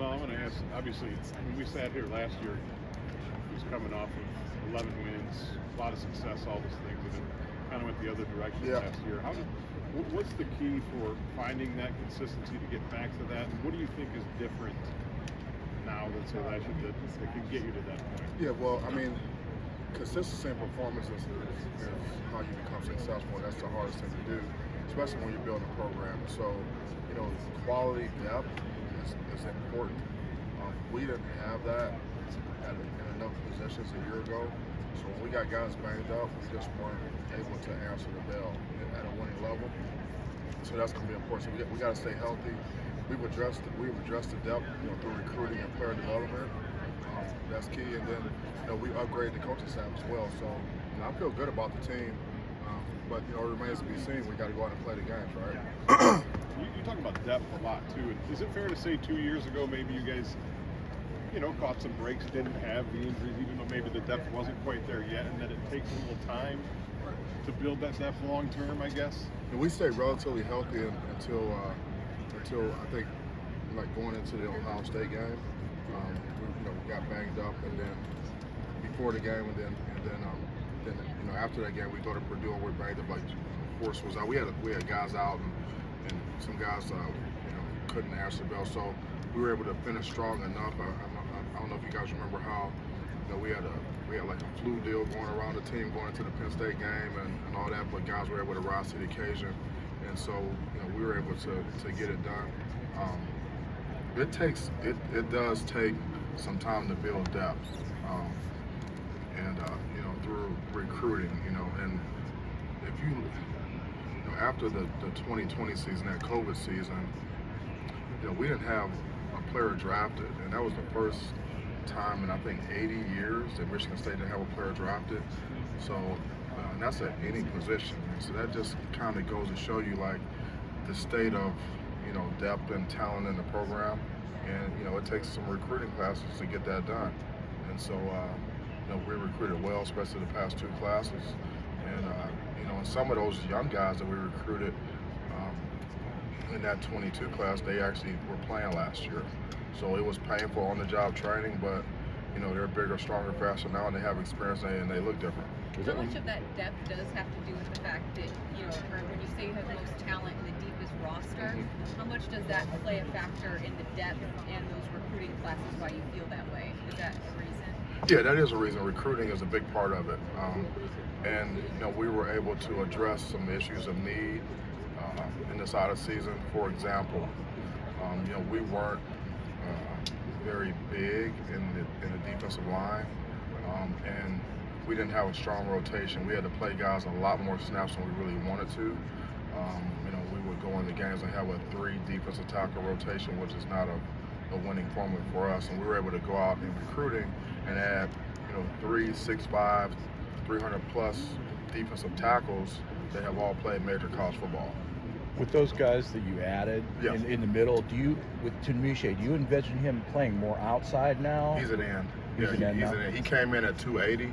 Mel, I want to ask, obviously, when we sat here last year, he was coming off of 11 wins, a lot of success, all those things, and it kind of went the other direction last year. What's the key for finding that consistency to get back to that? And what do you think is different now than, say, last year that can get you to that point? Yeah, well, I mean, consistency in performance is how you become successful, and that's the hardest thing to do, especially when you're building a program. So, you know, quality depth is important. We didn't have that in enough positions a year ago. So when we got guys banged up, we just weren't able to answer the bell at a winning level. So that's going to be important. So we got to stay healthy. We've addressed the depth, you know, through recruiting and player development. That's key. And then, you know, we upgraded the coaching staff as well. So, you know, I feel good about the team. But, you know, it remains to be seen. We got to go out and play the games, right? You talk about depth a lot too. And is it fair to say 2 years ago maybe you guys, you know, caught some breaks, didn't have the injuries, even though maybe the depth wasn't quite there yet, and that it takes a little time to build that depth long term, I guess? And we stayed relatively healthy until I think, like, going into the Ohio State game. We got banged up, and then before the game, and then you know, after that game we go to Purdue and we're banged up. Like, Force was out. We had guys out, and some guys you know, couldn't answer the bell. So we were able to finish strong enough. I don't know if you guys remember how, you know, we had like a flu deal going around the team going into the Penn State game and all that, but guys were able to rise to the occasion, and so, you know, we were able to get it done. It does take some time to build depth, and you know, through recruiting, you know, and if you know, after the 2020 season, that COVID season, you know, we didn't have a player drafted, and that was the first time in, I think, 80 years that Michigan State didn't have a player drafted. So, and that's at any position. And so that just kind of goes to show you, like, the state of, you know, depth and talent in the program. And, you know, it takes some recruiting classes to get that done. And so, you know, we recruited well, especially the past two classes. And, you know, and some of those young guys that we recruited in that 22 class, they actually were playing last year. So it was painful on-the-job training, but, you know, they're bigger, stronger, faster now, and they have experience, and they look different. How much of that depth does have to do with the fact that, you know, when you say you have the most talent and the deepest roster, how much does that play a factor in the depth and those recruiting classes, why you feel that way? Is that a reason? Yeah, that is a reason. Recruiting is a big part of it. And, you know, we were able to address some issues of need in this out of season. For example, you know, we weren't very big in the defensive line, and we didn't have a strong rotation. We had to play guys a lot more snaps than we really wanted to. You know, we would go into games and have a 3 defensive tackle rotation, which is not a winning formula for us. And we were able to go out in recruiting and add, you know, 3 6'5", 300+ defensive tackles that have all played major college football. With those guys that you added in the middle, with Tunmishe, do you envision him playing more outside now? He's an end. He's an end. He came in at 280,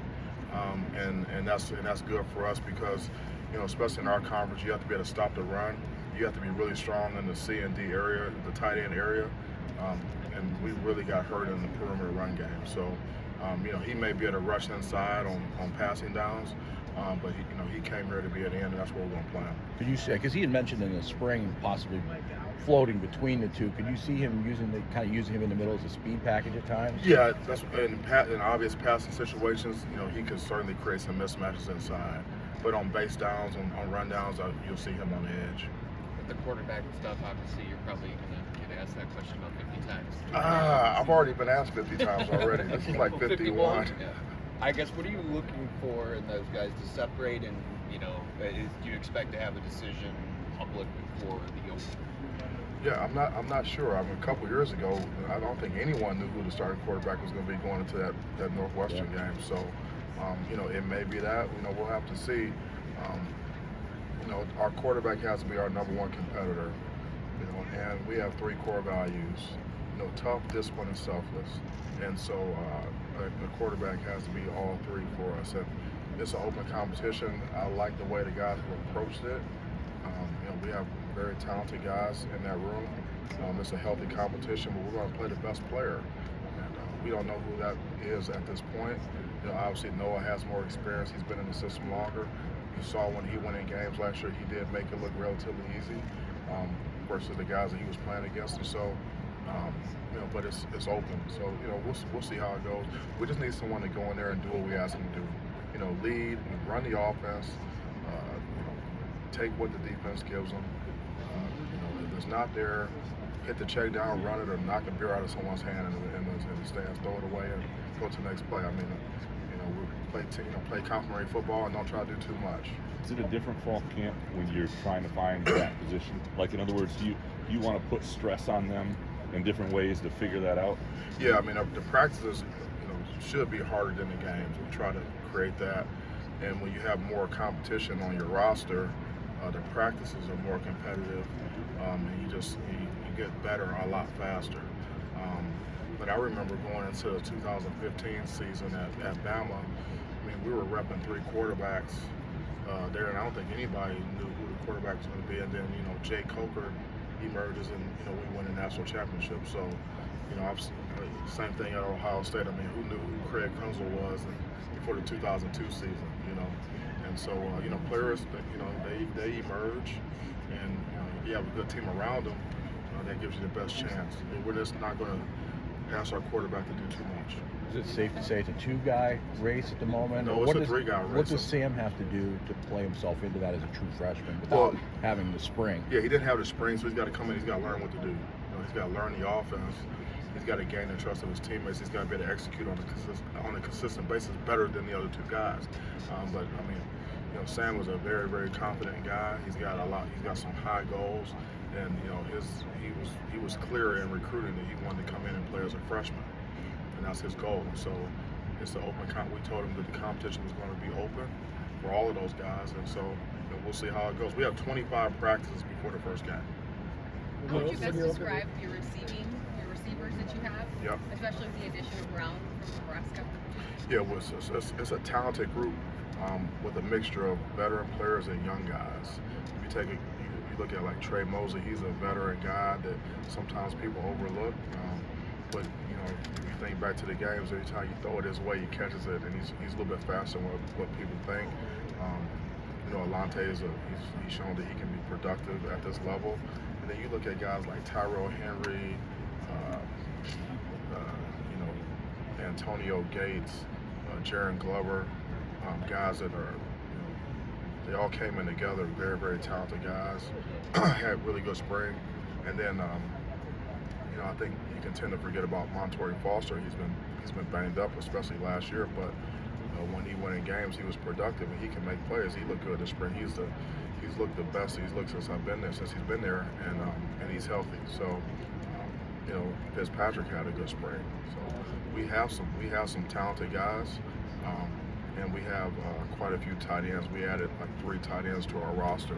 and that's good for us because, you know, especially in our conference, you have to be able to stop the run. You have to be really strong in the C and D area, the tight end area, and we really got hurt in the perimeter run game. So, you know, he may be able to rush inside on passing downs. But he came here to be at the end, and that's where we're going to play him. Could you say, because he had mentioned in the spring possibly floating between the two, could you see him using him in the middle as a speed package at times? Yeah, that's in obvious passing situations. You know, he could certainly create some mismatches inside. But on base downs, on run downs, you'll see him on the edge. With the quarterback stuff, obviously, you're probably going to get asked that question about 50 times. I've already been asked 50 times already. This is like 51. Yeah. I guess, what are you looking for in those guys to separate, and, you know, do you expect to have a decision public before the open? Yeah, I'm not sure. I mean, a couple years ago, I don't think anyone knew who the starting quarterback was going to be going into that Northwestern game. So, you know, it may be that. You know, we'll have to see. You know, our quarterback has to be our number one competitor. You know, and we have 3 core values. You know, tough, disciplined, and selfless. And so the quarterback has to be all 3 for us. And it's an open competition. I like the way the guys have approached it. You know, we have very talented guys in that room. It's a healthy competition, but we're going to play the best player. And we don't know who that is at this point. Obviously Noah has more experience. He's been in the system longer. You saw when he went in games last year, he did make it look relatively easy versus the guys that he was playing against. And so, but it's open. So, we'll see how it goes. We just need someone to go in there and do what we ask them to do. Lead, run the offense, take what the defense gives them. If it's not there, hit the check down, run it, or knock a beer out of someone's hand in the stands, throw it away, and go to the next play. I mean, we play complimentary football and don't try to do too much. Is it a different fall camp when you're trying to find that position? Like, in other words, do you want to put stress on them in different ways to figure that out? Yeah, I mean, the practices, should be harder than the games. We try to create that, and when you have more competition on your roster, the practices are more competitive, and you get better a lot faster. But I remember going into the 2015 season at Bama. I mean, we were repping 3 quarterbacks there, and I don't think anybody knew who the quarterback was going to be. And then, Jay Coker emerges, and we win a national championship. So, same thing at Ohio State. I mean, who knew who Craig Kunzel was before the 2002 season? And so, players, they emerge, and you have a good team around them. That gives you the best chance. We're just not going to ask our quarterback to do too much. Is it safe to say it's a 2-guy race at the moment? No, it's a 3-guy race. What does Sam have to do to play himself into that as a true freshman without having the spring? Yeah, he didn't have the spring, so he's got to come in. He's got to learn what to do. He's got to learn the offense. He's got to gain the trust of his teammates. He's got to be able to execute on a consistent basis better than the other 2 guys. But I mean, Sam was a very, very confident guy. He's got a lot. He's got some high goals, and he was clear in recruiting that he wanted to come in and play as a freshman, and that's his goal. And so it's an open. We told him that the competition was going to be open for all of those guys, and so we'll see how it goes. We have 25 practices before the first game. How would you best describe your receivers that you have? Yep. Especially with the addition of Brown from Nebraska? Yeah, well, it's a talented group with a mixture of veteran players and young guys. If you look at like Trey Mosley, he's a veteran guy that sometimes people overlook. But if you think back to the games, every time you throw it his way, he catches it, and he's a little bit faster than what people think. Alante he's shown that he can be productive at this level. And then you look at guys like Tyrell Henry, Antonio Gates, Jaron Glover, guys that are, they all came in together, very, very talented guys, had really good spring. And then, I think you can tend to forget about Montorie Foster. He's been banged up, especially last year, but when he went in games, he was productive and he can make plays. He looked good this spring. He's looked the best he's looked since he's been there, and he's healthy. So, Fitzpatrick had a good spring. So we have some talented guys, and we have quite a few tight ends. We added like 3 tight ends to our roster.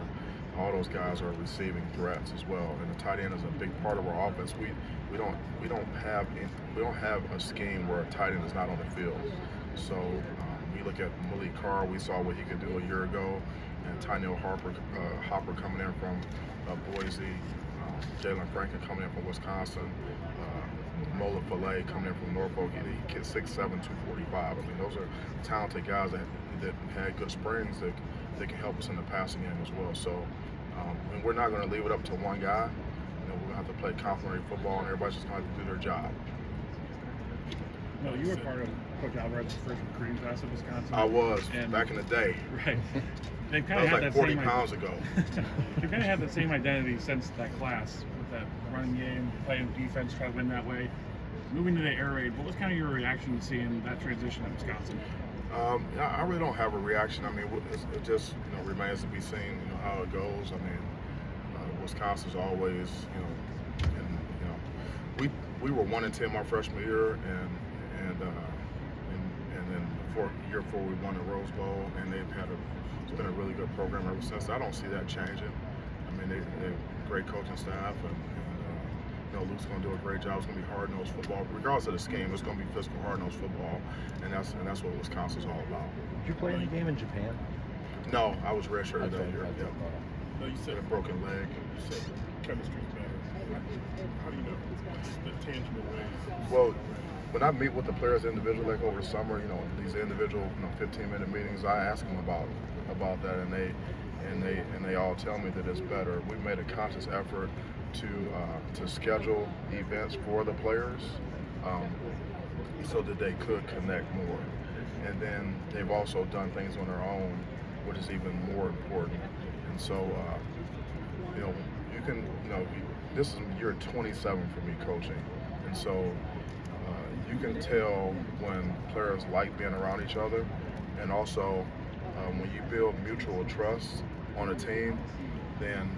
All those guys are receiving threats as well, and the tight end is a big part of our offense. We don't have a scheme where a tight end is not on the field. So we look at Malik Carr. We saw what he could do a year ago, and Tynell Hopper coming in from Boise, Jalen Franklin coming in from Wisconsin, Mola Filet coming in from Norfolk. He gets 6'7", 245. I mean, those are talented guys that had good springs that can help us in the passing game as well. So, and we're not going to leave it up to one guy. We're going to have to play complementary football, and everybody's just going to have to do their job. No, you were part of Coach Alvarez's first recruiting class at Wisconsin. I was, back in the day. Right. They've kind That of was had like that 40 same pounds ago. They've kind of had the same identity since that class, with that running game, playing defense, try to win that way. Moving to the air raid, what was kind of your reaction to seeing that transition at Wisconsin? I really don't have a reaction. I mean, it just remains to be seen, how it goes. I mean, Wisconsin's always, we were 1-10 my freshman year, and then year 4 we won the Rose Bowl, and it's been a really good program ever since. I don't see that changing. I mean, they're great coaching staff, and Luke's going to do a great job. It's going to be hard-nosed football. Regardless of the scheme, it's going to be physical, hard-nosed football, and that's what Wisconsin's all about. Did you play any game in Japan? No, I was redshirted that year. Yeah. No, you said a broken leg. You said chemistry's better. How do you know? Just the tangible ways. Well, when I meet with the players individually, like over summer, these individual 15-minute meetings, I ask them about that, and they all tell me that it's better. We've made a conscious effort to schedule events for the players so that they could connect more. And then they've also done things on their own, which is even more important. And so, you can, this is year 27 for me coaching. And so you can tell when players like being around each other. And also, when you build mutual trust on a team, then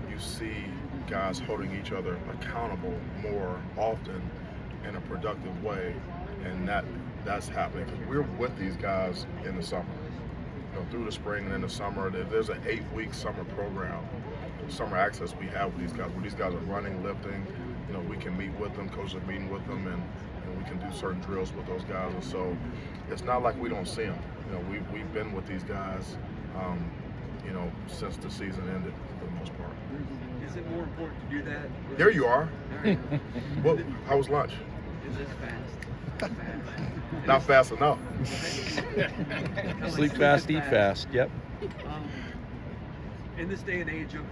you see guys holding each other accountable more often in a productive way, and that's happening because we're with these guys in the summer, through the spring and in the summer. There's an 8-week summer program, summer access we have with these guys, where these guys are running, lifting. We can meet with them, coaches are meeting with them, and we can do certain drills with those guys. And so it's not like we don't see them. We've been with these guys, since the season ended for the most part. Is it more important to do that? There you are. All right. Well, how was lunch? Is it fast? Not fast enough. Sleep fast, eat fast. Yep. In this day and age of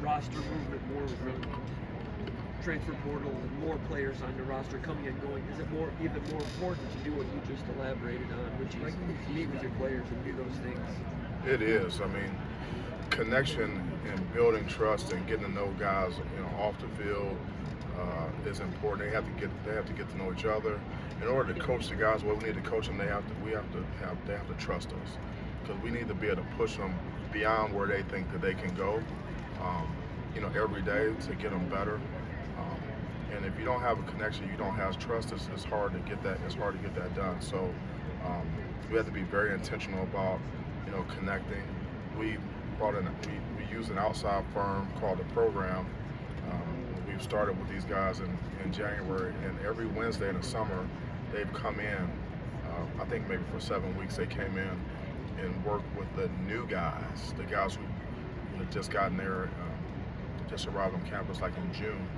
roster movement, more from transfer portal and more players on the roster coming and going, is it even more important to do what you just elaborated on, which is meet with your players and do those things? It is. I mean, connection and building trust and getting to know guys, off the field is important. They have to get to know each other. In order to coach the guys, we need to coach them. They have to trust us, because we need to be able to push them beyond where they think that they can go. Every day to get them better. And if you don't have a connection, you don't have trust, it's hard to get that. It's hard to get that done. So we have to be very intentional about connecting. We use an outside firm called The Program. We've started with these guys in January, and every Wednesday in the summer they've come in. I think maybe for 7 weeks they came in and worked with the new guys, the guys who had just gotten there, just arrived on campus like in June,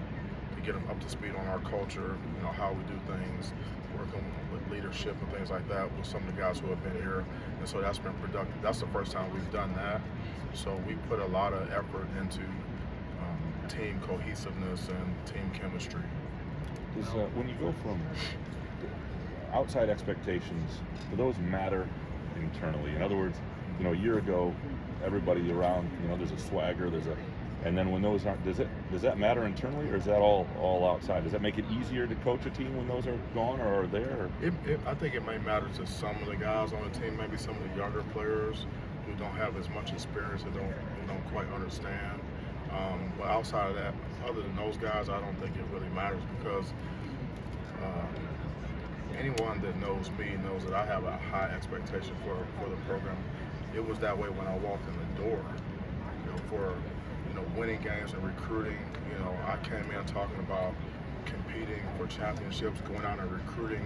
to get them up to speed on our culture, how we do things, working with leadership and things like that with some of the guys who have been here. And so that's been productive. That's the first time we've done that. So we put a lot of effort into team cohesiveness and team chemistry. When you go from outside expectations, do those matter internally? In other words, a year ago, everybody around, there's a swagger, and then when those aren't, does that matter internally, or is that all outside? Does that make it easier to coach a team when those are gone or are there? I think it may matter to some of the guys on the team, maybe some of the younger players who don't have as much experience and don't quite understand. But outside of that, other than those guys, I don't think it really matters, because anyone that knows me knows that I have a high expectation for the program. It was that way when I walked in the door. For winning games and recruiting. I came in talking about competing for championships, going out and recruiting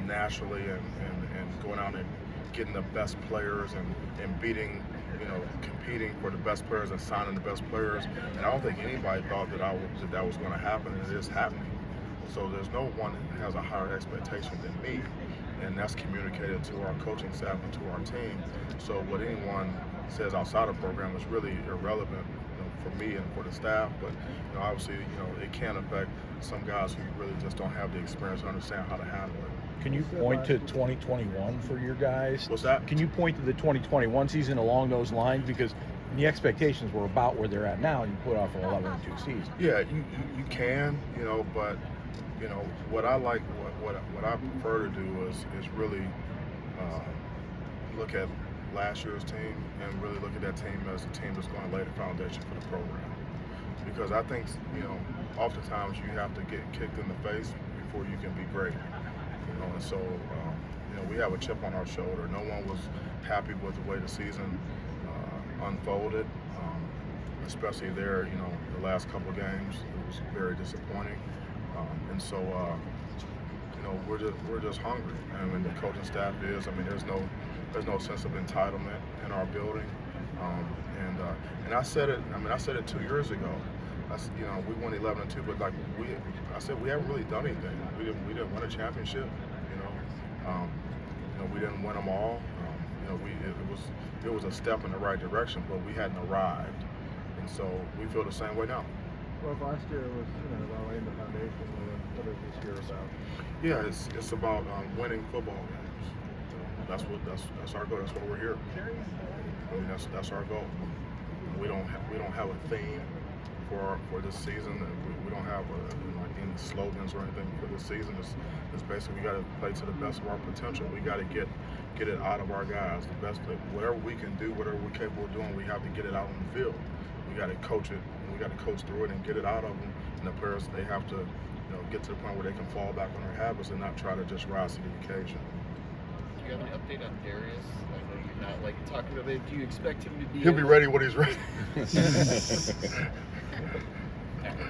nationally, and going out and getting the best players and beating, competing for the best players and signing the best players. And I don't think anybody thought that was going to happen, and it is happening. So there's no one that has a higher expectation than me, and that's communicated to our coaching staff and to our team. So what anyone says outside of the program is really irrelevant for me and for the staff. But obviously, it can affect some guys who really just don't have the experience to understand how to handle it. Can you point to 2021 for your guys? What's that? Can you point to the 2021 season along those lines? Because the expectations were about where they're at now, and you put off an 11-2 season. Yeah, you can, but what I like, what I prefer to do is really look at last year's team and really look at that team as a team that's going to lay the foundation for the program. Because I think, oftentimes you have to get kicked in the face before you can be great. And so, we have a chip on our shoulder. No one was happy with the way the season unfolded, especially there, the last couple of games. It was very disappointing. And so, we're just hungry. The coaching staff is. There's no sense of entitlement in our building. And I said it. I mean, I said it 2 years ago. We won 11-2, but I said we haven't really done anything. We didn't win a championship. We didn't win them all. It was a step in the right direction, but we hadn't arrived, and so we feel the same way now. Well, if last year was about laying the foundation, what is this year about? Yeah, it's about winning football games. That's our goal. That's why we're here. I mean, that's our goal. We don't have a theme for this season. We don't have any slogans or anything for this season. It's basically we got to play to the best of our potential. We got to get it out of our guys. The best, whatever we can do, whatever we're capable of doing, we have to get it out on the field. We got to coach it. We got to coach through it and get it out of them. And the players, they have to get to the point where they can fall back on their habits and not try to just rise to the occasion. Do you have an update on Darius? I know you're not talking about it. Do you expect him to be? He'll be ready when he's ready.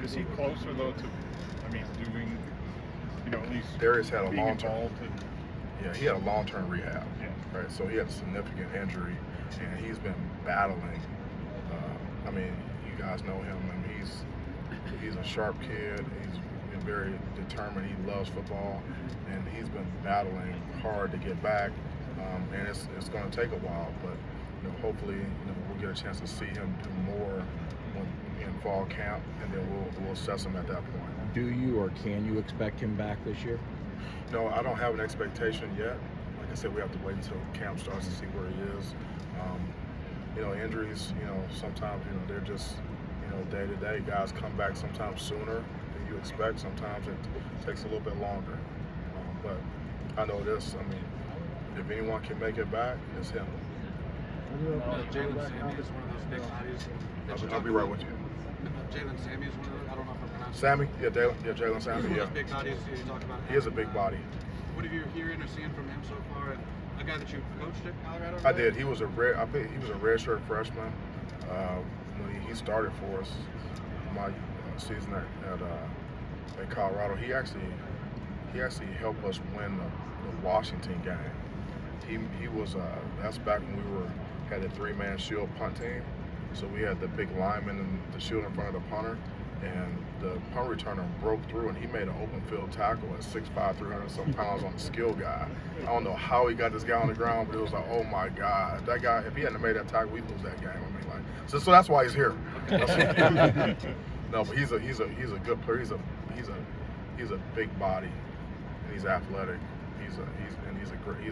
Is he closer though to, doing, at least Darius had a being long-term. involved in? Yeah, he had a long-term rehab. Yeah. Right. So he had a significant injury, and he's been battling. You guys know him. He's a sharp kid. He's been very determined. He loves football, and he's been battling hard to get back. And it's going to take a while, but hopefully we'll get a chance to see him do more in fall camp, and then we'll assess him at that point. Do you or can you expect him back this year? No, I don't have an expectation yet. Like I said, we have to wait until camp starts to see where he is. Injuries, sometimes, they're just, day to day. Guys come back sometimes sooner than you expect. Sometimes it takes a little bit longer. But I know this, if anyone can make it back, it's him. Jalen Sammy is one of those big bodies. I'll be right with you. Jalen Sammy is one of those, I don't know if I'm pronouncing Sammy? Yeah, Jalen Sammy, He's one yeah. of those big bodies you talk about. He is a big body. What have you hearing or seen from him so far? A guy that you coached at Colorado? I did. He was a redshirt freshman. When he started for us my season at Colorado. He actually helped us win the Washington game. He was that's back when we had a 3-man shield punt team. So we had the big lineman and the shield in front of the punter, and the punt returner broke through, and he made an open field tackle at 6'5", 300-some pounds on a skill guy. I don't know how he got this guy on the ground, but it was like, oh my God, that guy! If he hadn't made that tackle, we'd lose that game. So that's why he's here. No, but he's a good player. He's a big body, and he's athletic. He's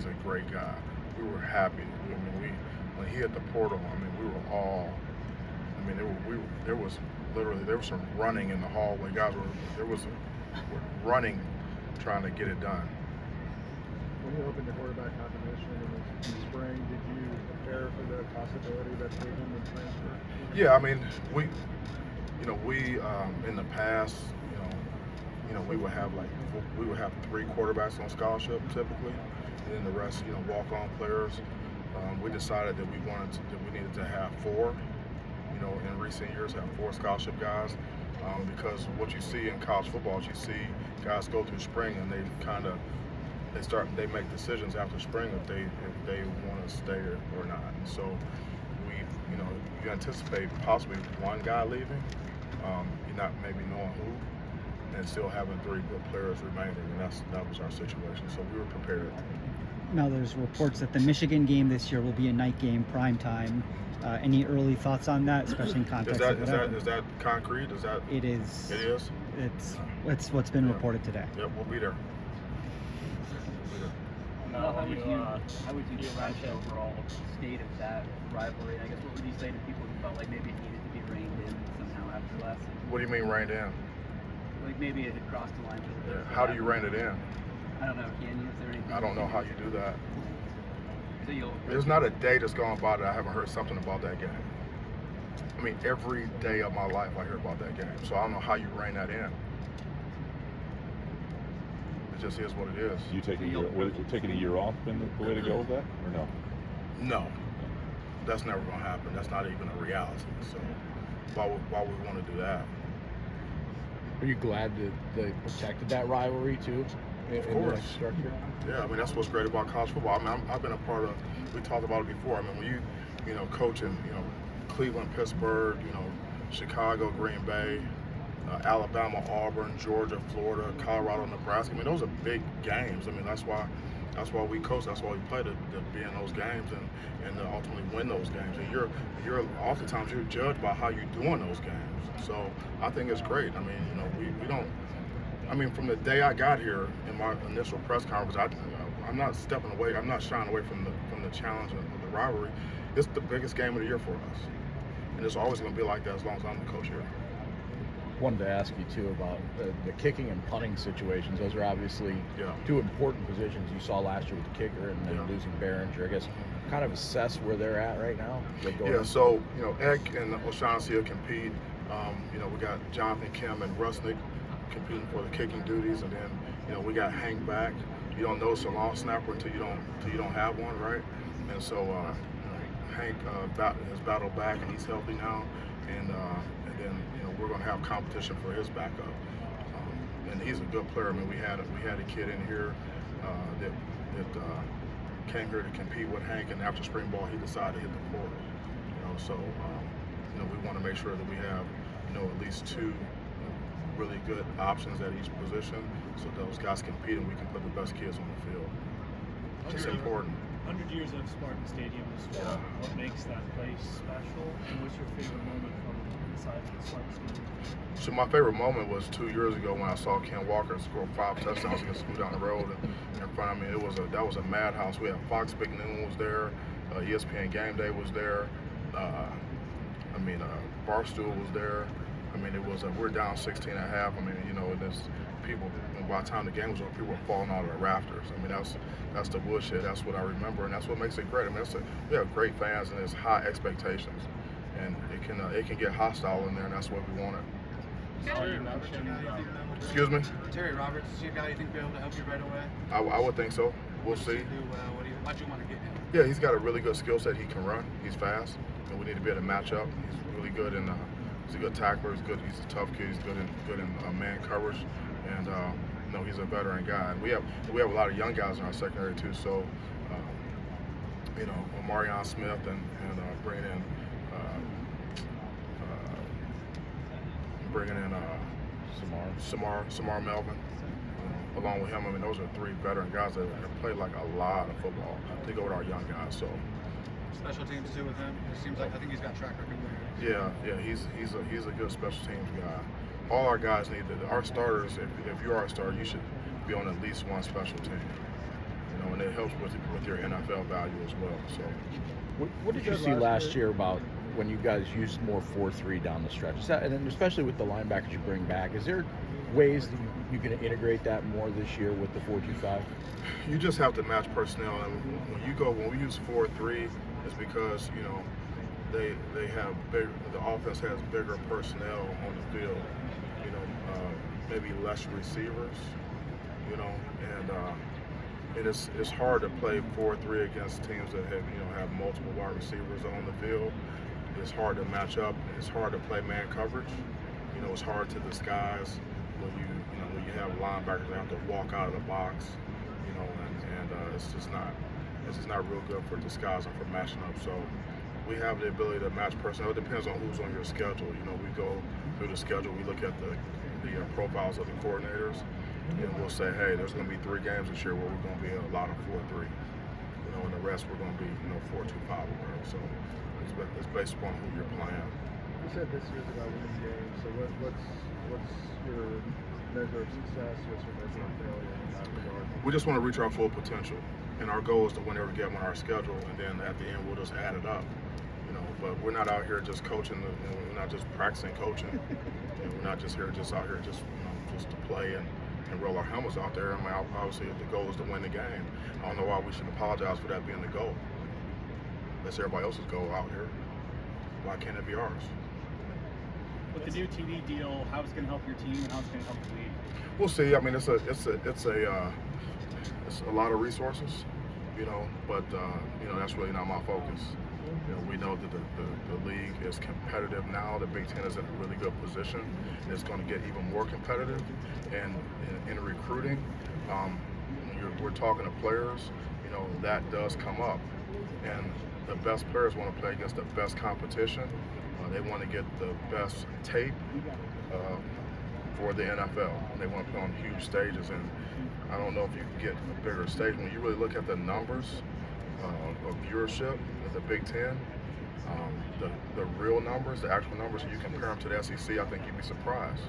a great guy. We were happy. When he hit the portal, we were all. There was some running in the hallway. Guys were running, trying to get it done. When you opened the quarterback competition in the spring, did you prepare for the possibility that Cleveland would transfer? Yeah, we in the past, we would have 3 quarterbacks on scholarship typically, and then the rest, walk-on players. We decided that we needed to have 4. In recent years, have 4 scholarship guys, because what you see in college football is you see guys go through spring and they make decisions after spring if they want to stay or not. And so you anticipate possibly 1 guy leaving, you're not maybe knowing who, and still having 3 good players remaining, and that was our situation. So we were prepared. Now there's reports that the Michigan game this year will be a night game, prime time. Any early thoughts on that, especially in context of whatever? Is that concrete? It is. It is? It's what's been reported today. Yep, we'll be there. How would you describe the overall state of that rivalry? I guess what would you say to people who felt like maybe it needed to be reined in somehow after last season? What do you mean reined in? Like maybe it had crossed the line a little bit. Yeah. How do you rein it in? I don't know. Can you? Is there anything? I don't know how you do that. So There's not a day that's gone by that I haven't heard something about that game. Every day of my life I hear about that game. So I don't know how you rein that in. It just is what it is. You taking a year off been the way to go with that, or no? No, that's never going to happen. That's not even a reality. So why would we want to do that? Are you glad that they protected that rivalry too? Of course. In the structure? Yeah, that's what's great about college football. I've been a part of. We talked about it before. When you know, coaching, you know, Cleveland, Pittsburgh, you know, Chicago, Green Bay, Alabama, Auburn, Georgia, Florida, Colorado, Nebraska. I mean, those are big games. I mean, that's why we coach. That's why we play to be in those games and to ultimately win those games. And you're oftentimes you're judged by how you're doing those games. So I think it's great. I mean, you know, we don't. I mean, from the day I got here in my initial press conference, I'm not stepping away. I'm not shying away from the challenge of the rivalry. It's the biggest game of the year for us, and it's always going to be like that as long as I'm the coach here. Wanted to ask you too about the kicking and punting situations. Those are obviously two important positions. You saw last year with the kicker and then losing Behringer. I guess kind of assess where they're at right now. So you know, Eck and O'Shaughnessy will compete. You know, we got Jonathan Kim and Rusnick competing for the kicking duties, and then you know we got Hank back. You don't know it's a long snapper until you don't have one, right? And so Hank has battled back and he's healthy now, and then you know we're going to have competition for his backup, and he's a good player. I mean, we had a kid in here that came here to compete with Hank, and after spring ball he decided to hit the portal. You know, so you know we want to make sure that we have you know at least two really good options at each position, so those guys compete and we can put the best kids on the field. It's important. 100 years of Spartan Stadium as well. What makes that place special? And what's your favorite moment from inside the Spartan Stadium? So my favorite moment was 2 years ago when I saw Ken Walker score 5 touchdowns against school down the road in front of me. That was a madhouse. We had Fox Big Noon was there, ESPN Game Day was there. Barstool was there. I mean, it was we're down 16 and a half. I mean, you know, there's people. And by the time the game was over, people were falling out of the rafters. I mean, that's the woodshed. That's what I remember, and that's what makes it great. I mean, we have great fans, and there's high expectations, and it can get hostile in there, and that's what we wanted. Excuse me. Terry Roberts, is he a guy you think will be able to help you right away? I would think so. We'll see. Why'd you want to get him? Yeah, he's got a really good skill set. He can run. He's fast, and we need to be able to match up. He's really good in. He's a good tackler. He's good. He's a tough kid. He's good in man coverage, and you know he's a veteran guy. And we have a lot of young guys in our secondary too. So you know, Marion Smith and bringing in Samar Melvin. Along with him, I mean, those are 3 veteran guys that have played like a lot of football to go with our young guys. So. Special teams too with him. It seems like I think he's got track record there. Yeah, he's a good special teams guy. All our guys our starters. If you are a starter, you should be on at least one special team. You know, and it helps with your NFL value as well. So, what did you see last year about when you guys used more 4-3 down the stretch? And then especially with the linebackers you bring back, is there ways that you can integrate that more this year with the 4-2-5? You just have to match personnel, and when we use 4-3, it's because you know they have the offense has bigger personnel on the field. You know, maybe less receivers. You know, and it's hard to play 4-3 against teams that have multiple wide receivers on the field. It's hard to match up. It's hard to play man coverage. You know, it's hard to disguise when you have linebackers that have to walk out of the box. You know, and it's just not real good for disguising, for matching up. So we have the ability to match personnel. It depends on who's on your schedule. You know, we go through the schedule. We look at the profiles of the coordinators, and we'll say, hey, there's going to be 3 games this year where we're going to be a lot of 4-3. You know, and the rest we're going to be 4-2-5 or whatever. So it's based upon who you're playing. You said this year's about winning games. So what's your measure of success? What's your measure of failure in that regard? We just want to reach our full potential, and our goal is to win every game on our schedule, and then at the end we'll just add it up. You know, but we're not out here just coaching. We're not just practicing coaching. We're not just out here just to play and roll our helmets out there. I mean, obviously the goal is to win the game. I don't know why we should apologize for that being the goal. That's everybody else's goal out here. Why can't it be ours? With the new TV deal, how it's going to help your team and how it's going to help the league? We'll see. I mean, it's a lot of resources, you know, but you know that's really not my focus. You know, we know that the league is competitive now. The Big Ten is in a really good position. It's going to get even more competitive, and in recruiting, we're talking to players. You know, that does come up, and the best players want to play against the best competition. They want to get the best tape for the NFL. They want to play on huge stages, and I don't know if you can get a bigger stage. When you really look at the numbers of viewership in the Big Ten, the real numbers, the actual numbers, and you compare them to the SEC, I think you'd be surprised.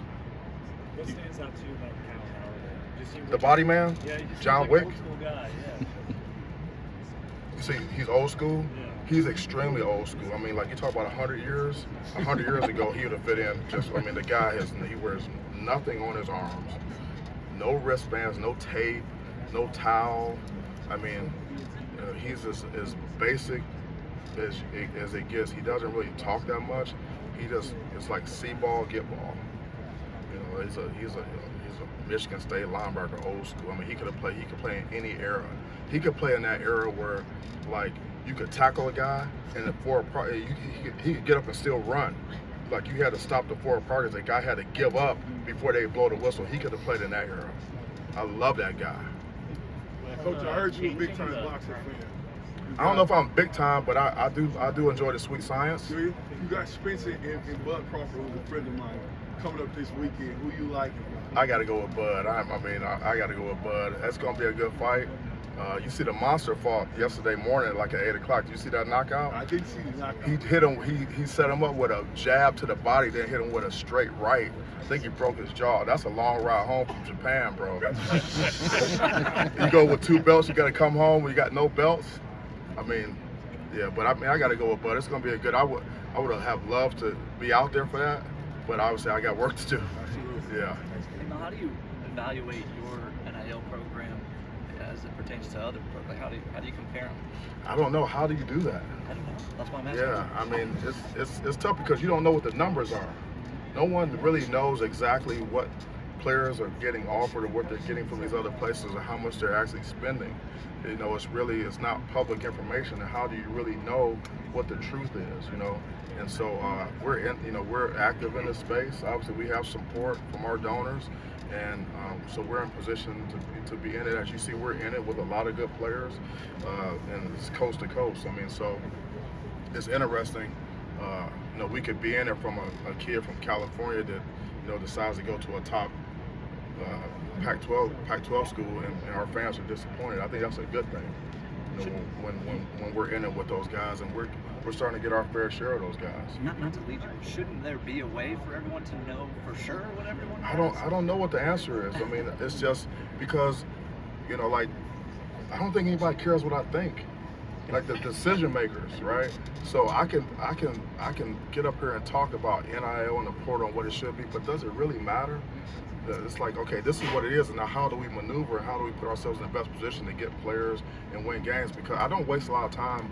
What stands out to you about Katin Houser? The body man, Yeah, he just John seems like Wick. an old school guy, yeah. You see, he's old school. Yeah. He's extremely old school. I mean, like you talk about 100 years. 100 years ago, he would have fit in. The guy he wears nothing on his arms, no wristbands, no tape, no towel. I mean, he's as basic as it gets. He doesn't really talk that much. It's like see ball, get ball. You know, he's a Michigan State linebacker, old school. I mean, he could play in any era. He could play in that era where, like, you could tackle a guy and he could get up and still run. Like, you had to stop the forward progress. The guy had to give up before they blow the whistle. He could have played in that era. I love that guy. Coach, I heard you a big time boxer fan. I don't know if I'm big time, but I do enjoy the sweet science. You got Spencer and Bud Crawford, who's a friend of mine, coming up this weekend. Who you like? I got to go with Bud. I got to go with Bud. That's going to be a good fight. You see the monster fought yesterday morning, like at 8 o'clock. Did you see that knockout? I did see the knockout. He hit him. He set him up with a jab to the body, then hit him with a straight right. I think he broke his jaw. That's a long ride home from Japan, bro. You go with 2 belts, you got to come home when you got no belts. I mean, yeah, but I got to go with Bud. It's going to be a good. I would have loved to be out there for that, but obviously I got work to do. Yeah. How do you evaluate your NIL program as it pertains to other programs? Like, how do you compare them? I don't know. How do you do that? I don't know. That's why I'm asking. Yeah, I mean, it's tough because you don't know what the numbers are. No one really knows exactly what players are getting offered or what they're getting from these other places or how much they're actually spending. You know, it's not public information, and how do you really know what the truth is? You know, and so we're active in this space. Obviously, we have support from our donors, and so we're in position to be in it. As you see, we're in it with a lot of good players, and it's coast to coast. I mean, so it's interesting. We could be in it from a kid from California that decides to go to a top Pac-12 school, and our fans are disappointed. I think that's a good thing. When we're in it with those guys, and we're starting to get our fair share of those guys. Not to lead you, shouldn't there be a way for everyone to know for sure what everyone knows? I don't know what the answer is. I mean, it's just because, like, I don't think anybody cares what I think. Like the decision makers, right? So I can get up here and talk about NIL and the portal and what it should be, but does it really matter? It's like, okay, this is what it is, and now how do we maneuver and how do we put ourselves in the best position to get players and win games? Because I don't waste a lot of time,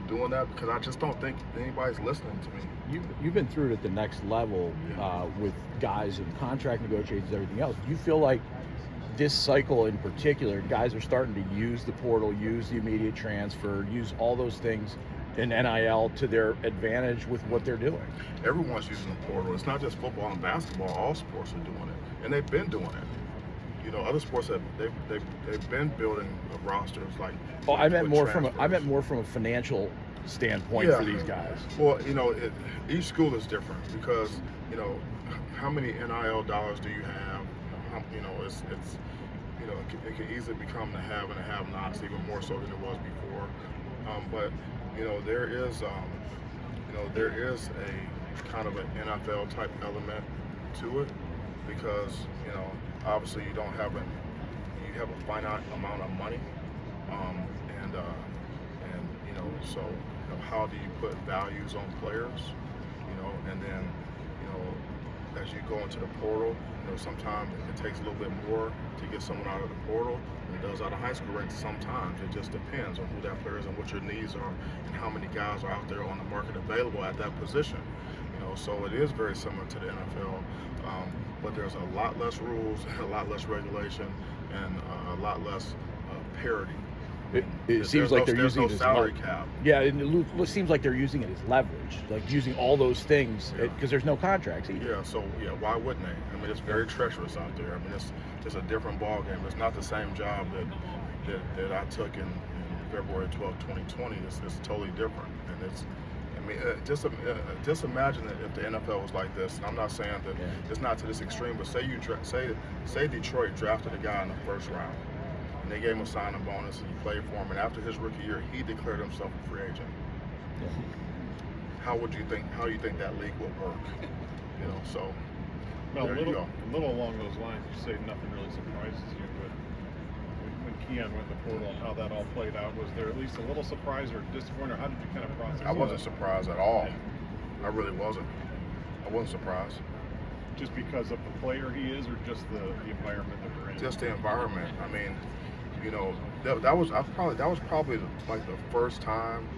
doing that, because I just don't think anybody's listening to me. You've been through it at the next level with guys and contract negotiations and everything else. Do you feel like this cycle in particular, guys are starting to use the portal, use the immediate transfer, use all those things in NIL to their advantage with what they're doing? Everyone's using the portal. It's not just football and basketball. All sports are doing it, and they've been doing it. Other sports they've been building rosters like. Oh, I meant more from a financial standpoint for these guys. Well, each school is different because how many NIL dollars do you have? It can easily become the have and the have-nots, even more so than it was before. But there is a kind of an NFL type element to it because obviously you have a finite amount of money, so how do you put values on players, and then as you go into the portal, sometimes it takes a little bit more to get someone out of the portal than it does out of high school ranks. Sometimes it just depends on who that player is and what your needs are and how many guys are out there on the market available at that position. So it is very similar to the NFL, but there's a lot less rules, a lot less regulation, and a lot less parity. It seems like they're using it as salary cap. Yeah, it seems like they're using it as leverage, like using all those things because there's no contracts either. Yeah, so why wouldn't they? I mean, it's very treacherous out there. I mean, it's a different ball game. It's not the same job that I took in February 12, 2020 is totally different. And it's, I mean, just imagine that if the NFL was like this. And I'm not saying that it's not to this extreme, but say Detroit drafted a guy in the first round, and they gave him a signing bonus, and he played for him, and after his rookie year, he declared himself a free agent. Yeah. How you think that league would work? You know, so Well, there you go. a little along those lines, you say nothing really surprises you, but when Keon went to portal and how that all played out, was there at least a little surprise or disappointment, or how did you kind of process I wasn't that? surprised at all. I really wasn't. I wasn't surprised. Just because of the player he is, or just the environment that we're in? Just the environment. I mean, you know, that was probably like the first time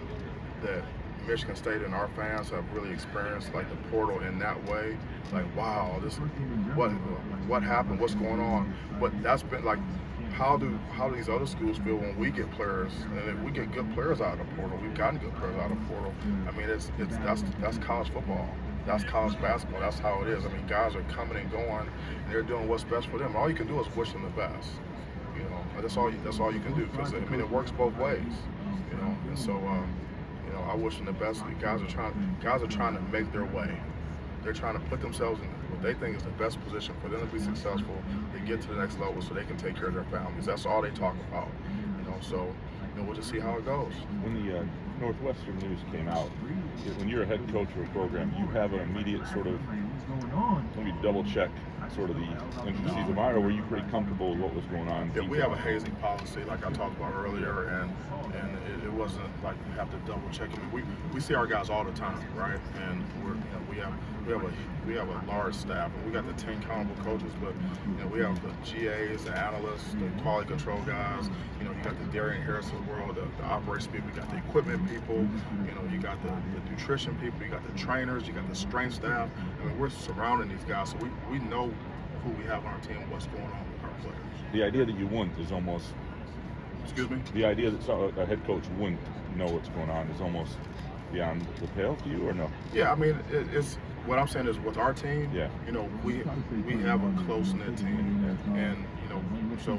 that Michigan State and our fans have really experienced like the portal in that way. Like, wow, this what happened? What's going on? But that's been like, how do these other schools feel when we get players, and if we get good players out of the portal? We've gotten good players out of the portal. I mean, that's college football. That's college basketball. That's how it is. I mean, guys are coming and going, and they're doing what's best for them. All you can do is wish them the best. You know, that's all you can do, because I mean, it works both ways. You know, and so you know, I wish them the best. The guys are trying to make their way. They're trying to put themselves in what they think is the best position for them to be successful, to get to the next level, so they can take care of their families. That's all they talk about. You know, so you know, we'll just see how it goes. When the Northwestern news came out, when you're a head coach of a program, you have an immediate sort of, let me double check sort of the intricacies of or were you pretty comfortable with what was going on? Yeah, we have a hazing policy, like I talked about earlier, and it wasn't like we have to double check. I mean, we see our guys all the time, right? And we have a large staff, and we got the 10 accountable coaches, but you know, we have the GAs, the analysts, the quality control guys. You know, you got the Darian Harris of the world, the operations people, you got the equipment people, you know, you got the nutrition people, you got the trainers, you got the strength staff. I mean, we're surrounding these guys, so we know who we have on our team, what's going on with our players. The idea that you wouldn't is almost, excuse me? The idea that a head coach wouldn't know what's going on is almost beyond the pale to you, or no? Yeah, I mean, it's what I'm saying is with our team, yeah, you know, we have a close-knit team, and you know, so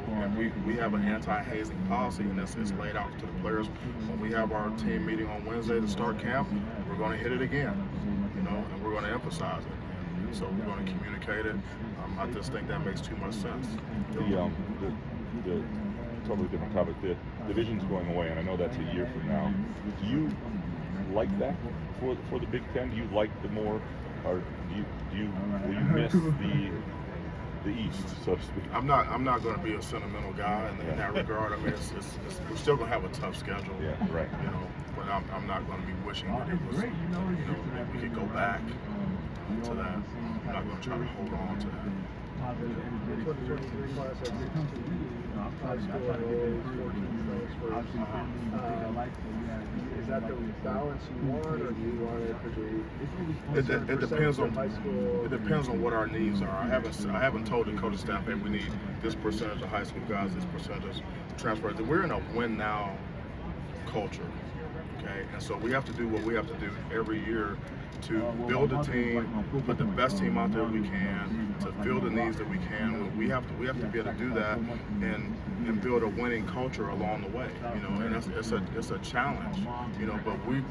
we have an anti-hazing policy, and it's laid out to the players. When we have our team meeting on Wednesday to start camp, we're going to hit it again, you know, and we're going to emphasize it. And so we're going to communicate it. I just think that makes too much sense. The totally different topic. The division's going away, and I know that's a year from now. Do you like that for the Big Ten? Do you like the more, or will you miss the East, so to speak? I'm not going to be a sentimental guy in that regard. I mean, we're still going to have a tough schedule. Yeah, right. You know, but I'm not going to be wishing that it was, you know, that we could go back to that. I'm not going to try to hold on to that. 2023 class at 16 high school enrollees, 14 transfers. Is that the balance you want, or do you want it to be? It depends on what our needs are. I haven't told the coaching staff, hey, we need this percentage of high school guys, this percentage of transfers. We're in a win now culture. Okay, and so we have to do what we have to do every year to build a team, put the best team out there we can, to fill the needs that we can. We have to be able to do that and build a winning culture along the way. You know, and it's a challenge. You know, but we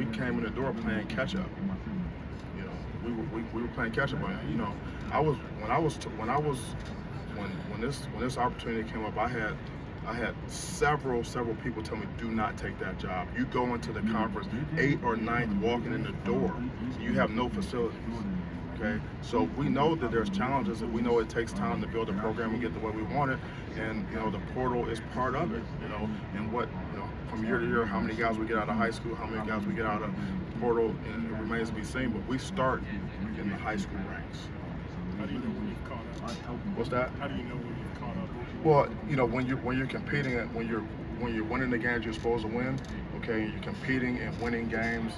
came in the door playing catch up. You know, we were playing catch up. You know, when this opportunity came up, I had several people tell me, do not take that job. You go into the conference 8th or 9th walking in the door, you have no facilities. Okay, so we know that there's challenges, and we know it takes time to build a program and get the way we want it, and you know, the portal is part of it. You know, and what, you know, from year to year, how many guys we get out of high school, how many guys we get out of the portal, and it remains to be seen. But we start in the high school ranks. How do you know when you've caught up? What's that? How do you know when you've caught up? Well, you know, when you're competing, when you're winning the games you're supposed to win, okay, you're competing and winning games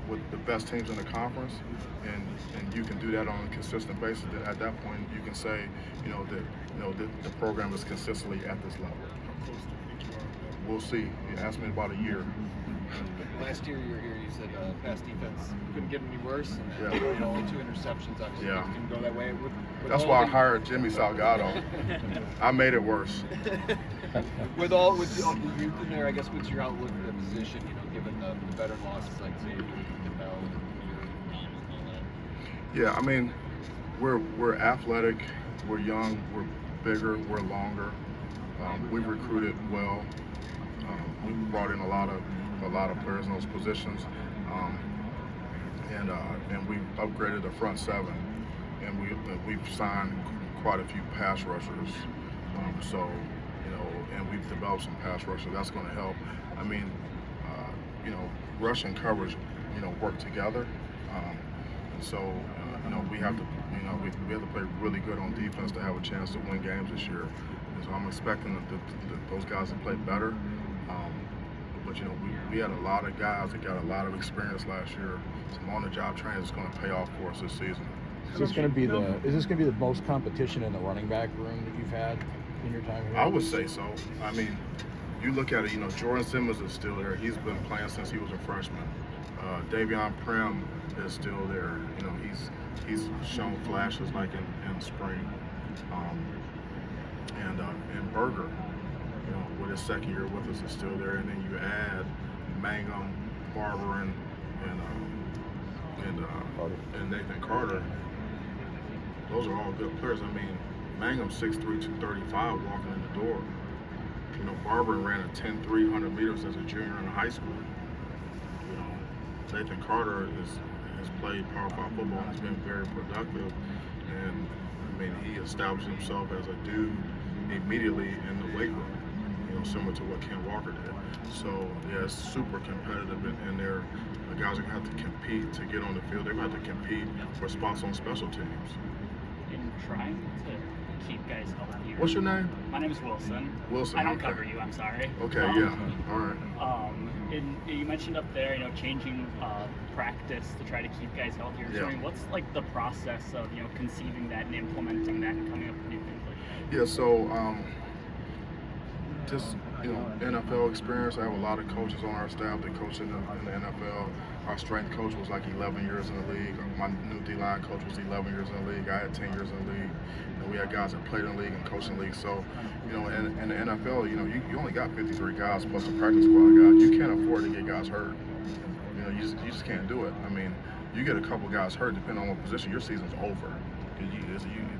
with the best teams in the conference, and you can do that on a consistent basis. Then at that point, you can say, you know, that the program is consistently at this level. We'll see. You asked me about a year. Last year you were here, you said pass defense couldn't get any worse, and Yeah. you know, only 2 interceptions. Obviously, Yeah. things didn't go that way. That's why I hired Jimmy Salgado. I made it worse. with all the youth in there, I guess what's your outlook for the position? You know, given the veteran losses like Xavier and Mel and all that. Yeah, I mean, we're athletic, we're young, we're bigger, we're longer. We've recruited well. We've brought in a lot of players in those positions, and we've upgraded the front seven, and we've signed quite a few pass rushers. So, you know, and we've developed some pass rushers. That's going to help. I mean, you know, rush and coverage, you know, work together. And so, you know, we have to play really good on defense to have a chance to win games this year. And so I'm expecting those guys to play better. But you know, we had a lot of guys that got a lot of experience last year. Some on-the-job training is going to pay off for us this season. Is this going to be the most competition in the running back room that you've had in your time here? I would say so. I mean, you look at it. You know, Jordan Simmons is still there. He's been playing since he was a freshman. Davion Prim is still there. You know, he's shown flashes like in spring. And Berger, you know, with his second year with us, is still there. And then you add Mangum, Barber, and Nathan Carter. Those are all good players. I mean, Mangum 6'3", 235 walking in the door. You know, Barber ran a 10-3 100 meters as a junior in high school. You know, Nathan Carter has played Power 5 football and has been very productive. And I mean, he established himself as a dude immediately in the weight room, you know, similar to what Ken Walker did. So, yeah, it's super competitive in there. The guys are going to have to compete to get on the field. They're going to have to compete for spots on special teams. In trying to keep guys healthier. What's your name? My name is Wilson. Wilson. I don't okay. cover you, I'm sorry. Okay, yeah, all right. And you mentioned up there, you know, changing practice to try to keep guys healthier. Yeah. So, I mean, what's like the process of, you know, conceiving that and implementing that and coming up with new things like that? Yeah, so just, you know, NFL experience. I have a lot of coaches on our staff that coach in the NFL. Our strength coach was like 11 years in the league. My new D-line coach was 11 years in the league. I had 10 years in the league. You know, we had guys that played in the league and coached in the league. So, you know, in the NFL, you know, you only got 53 guys plus a practice squad guy. You can't afford to get guys hurt. You know, you just can't do it. I mean, you get a couple guys hurt, depending on what position, your season's over.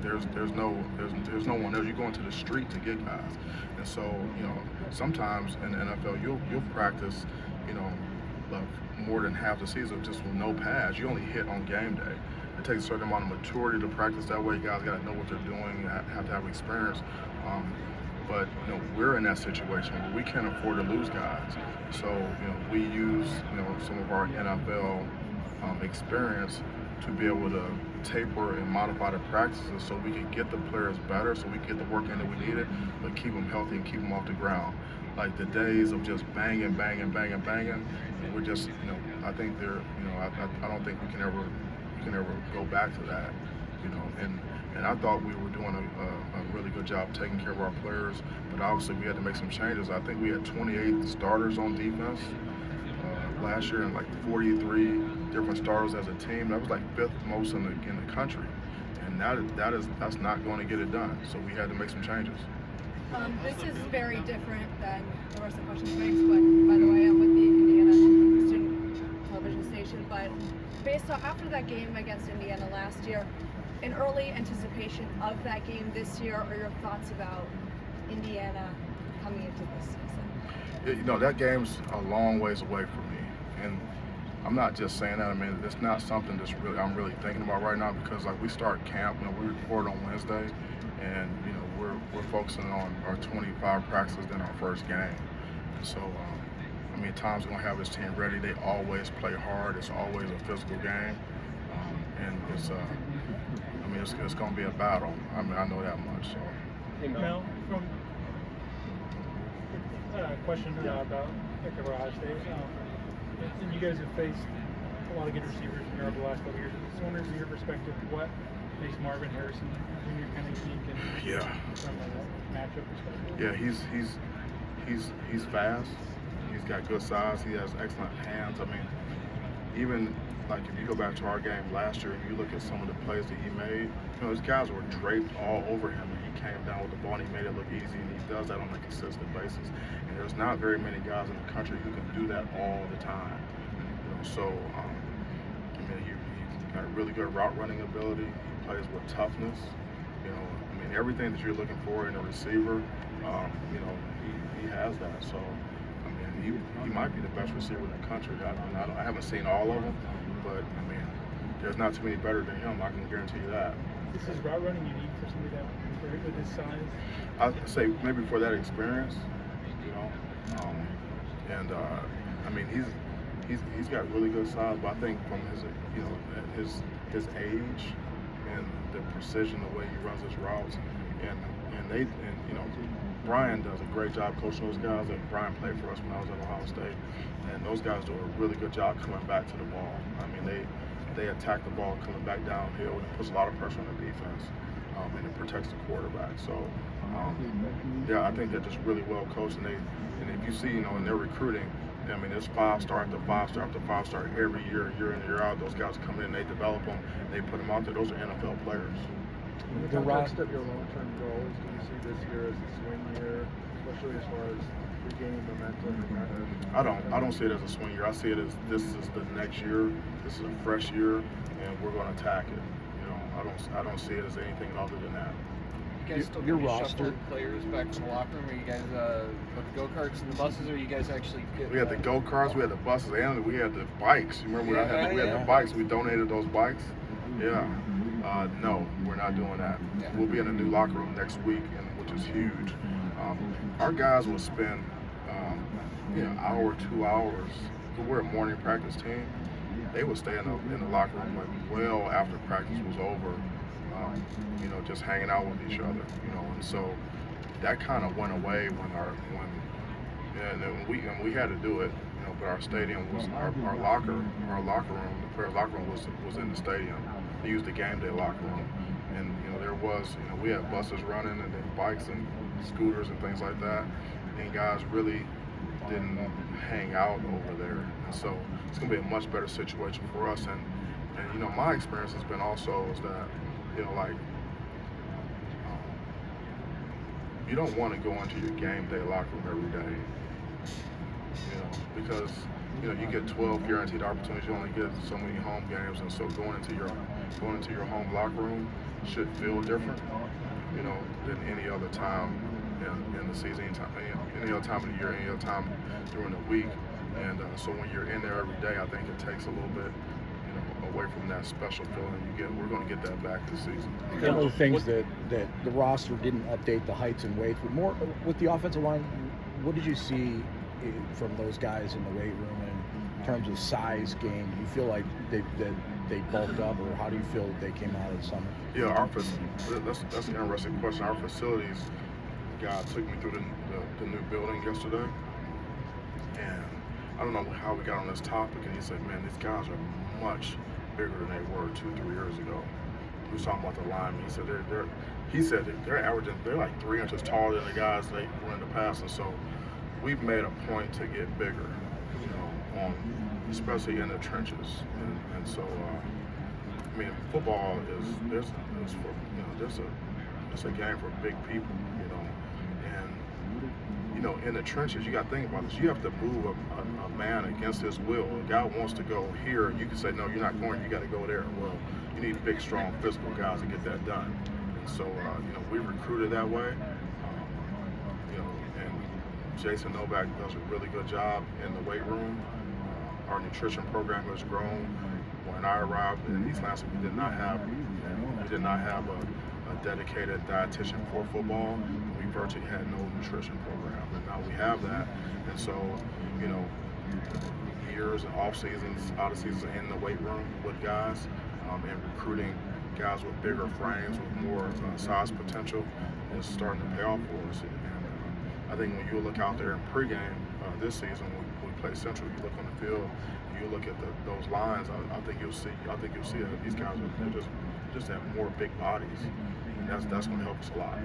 There's no one else. You go into the street to get guys, and so, you know, sometimes in the NFL you'll practice, you know, more than half the season just with no pads. You only hit on game day. It takes a certain amount of maturity to practice that way. Guys got to know what they're doing, have to have experience. But you know, we're in that situation where we can't afford to lose guys. So, you know, we use, you know, some of our NFL experience to be able to taper and modify the practices so we can get the players better, so we can get the work in that we needed, but keep them healthy and keep them off the ground. Like the days of just banging, we're just, you know, I think they're, you know, I don't think we can ever go back to that, you know. And I thought we were doing a really good job taking care of our players, but obviously we had to make some changes. I think we had 28 starters on defense last year and like 43 different starters as a team. That was like 5th most in the country, and that's not going to get it done. So we had to make some changes. This is very different than the rest of the questions banks, but by the way, I'm with the Indiana student television station. But based on after that game against Indiana last year, in early anticipation of that game this year, are your thoughts about Indiana coming into this season? Yeah, you know, that game's a long ways away from me, and I'm not just saying that. I mean, it's not something that's I'm really thinking about right now, because like we start camp, you know, we record on Wednesday, and you know we're focusing on our 25 practices then our first game. And so, I mean, Tom's gonna have his team ready. They always play hard. It's always a physical game, and it's I mean, it's gonna be a battle. I mean, I know that much. So. Hey, Mel, from question about Ohio State. And you guys have faced a lot of good receivers in Europe the last couple of years. I was wondering, from your perspective, what makes Marvin Harrison Jr. kind of unique from a matchup perspective? Yeah, he's fast. He's got good size. He has excellent hands. I mean, even like if you go back to our game last year and you look at some of the plays that he made, you know, his guys were draped all over him, and he came down with the ball and he made it look easy, and he does that on a consistent basis. And there's not very many guys in the country who can do that all the time. You know, so I mean, he's got a really good route running ability. He plays with toughness. You know, I mean, everything that you're looking for in a receiver, you know, he has that. So, I mean, he might be the best receiver in the country. I haven't seen all of them, but I mean, there's not too many better than him. I can guarantee you that. Is his route running unique for somebody that with his size? I'd say maybe for that experience, you know, and I mean, he's got really good size, but I think from his, you know, his age and the precision, the way he runs his routes, and you know, Brian does a great job coaching those guys. And Brian played for us when I was at Ohio State, and those guys do a really good job coming back to the ball. I mean, they attack the ball coming back downhill, and it puts a lot of pressure on the defense, and it protects the quarterback. So, yeah, I think they're just really well coached, and if you see, you know, in their recruiting, I mean, it's 5-star after 5-star after 5-star every year, year in, year out. Those guys come in, they develop them, they put them out there. Those are NFL players. In the context of your long-term goals, do you see this year as a swing year, especially as far as regaining momentum? I don't see it as a swing year. I see it as this is the next year. This is a fresh year, and we're going to attack it. You know, I don't see it as anything other than that. You guys still your gonna be roster shuffling players back to the locker room? Are you guys with the go-karts and the buses, or are you guys actually get, We had the go-karts, we had the buses, and we had the bikes. You remember we had the bikes. We donated those bikes. Yeah. No, we're not doing that. Yeah. We'll be in a new locker room next week, which is huge. Our guys will spend an hour, 2 hours. We're a morning practice team. They would stay in the locker room like well after practice was over. You know, just hanging out with each other. You know, and so that kind of went away and we had to do it. You know, but our stadium was our locker room. The players' locker room was in the stadium. They used the game day locker room, and you know we had buses running and then bikes and scooters and things like that, and guys really didn't hang out over there, and so it's gonna be a much better situation for us. And you know, my experience has been also is that, you know, like you don't want to go into your game day locker room every day, you know, because you know, you get 12 guaranteed opportunities. You only get so many home games, and so going into your home locker room should feel different, you know, than any other time in the season, any other time of the year, any other time during the week. And so when you're in there every day, I think it takes a little bit, you know, away from that special feeling you get. We're going to get that back this season. One of the things that the roster didn't update the heights and weights, but more with the offensive line, what did you see from those guys in the weight room in terms of size gain? Do you feel like they bulked up, or how do you feel that they came out of the summer? Yeah, that's an interesting question. Our facilities guy took me through the new building yesterday, and I don't know how we got on this topic, and he said, man, these guys are much bigger than they were 2-3 years ago. We was talking about the linemen. He said they're averaging, they're like 3 inches taller than the guys they were in the past, and so we've made a point to get bigger, you know, especially in the trenches. And so, I mean, football is a game for big people, you know. And, you know, in the trenches, you got to think about this. You have to move a man against his will. A guy wants to go here, you can say, no, you're not going, you got to go there. Well, you need big, strong, physical guys to get that done. And so, you know, we recruited that way. You know, and Jason Novak does a really good job in the weight room. Our nutrition program has grown. When I arrived in East Lansing, we did not have a dedicated dietitian for football. We virtually had no nutrition program, and now we have that. And so, you know, years and off seasons, out of seasons in the weight room with guys, and recruiting guys with bigger frames, with more size potential, is starting to pay off for us. And I think when you look out there in pregame this season, we play Central. You look on the field, you look at those lines. I think you'll see that these guys are just have more big bodies, and that's going to help us a lot.